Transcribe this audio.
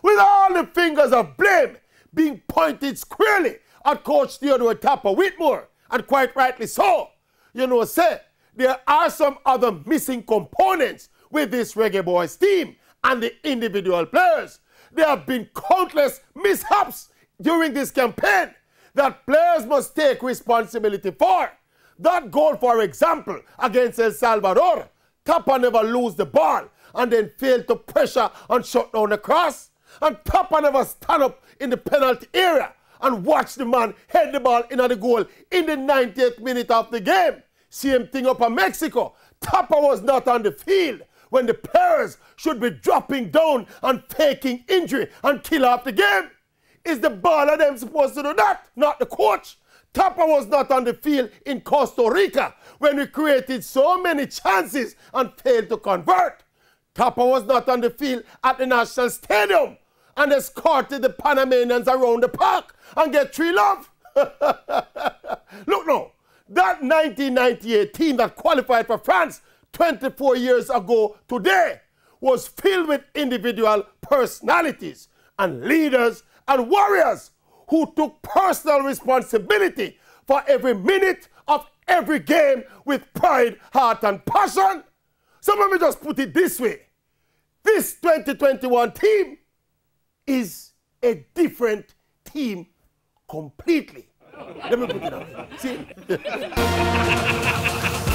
With all the fingers of blame being pointed squarely at Coach Theodore Tappa Whitmore, and quite rightly so. You know, say, there are some other missing components with this Reggae Boyz team and the individual players. There have been countless mishaps during this campaign that players must take responsibility for. That goal, for example, against El Salvador, Tappa never lose the ball and then failed to pressure and shut down the cross. And Tappa never stand up in the penalty area and watch the man head the ball into the goal in the 90th minute of the game. Same thing up in Mexico. Tappa was not on the field when the players should be dropping down and faking injury and kill off the game. Is the baller them supposed to do that? Not the coach. Tappa was not on the field in Costa Rica when we created so many chances and failed to convert. Tappa was not on the field at the National Stadium and escorted the Panamanians around the park and get 3 love. Look now, that 1998 team that qualified for France 24 years ago today was filled with individual personalities and leaders and warriors who took personal responsibility for every minute of every game with pride, heart, and passion. So let me just put it this way. This 2021 team is a different team completely. Let me put it out. See?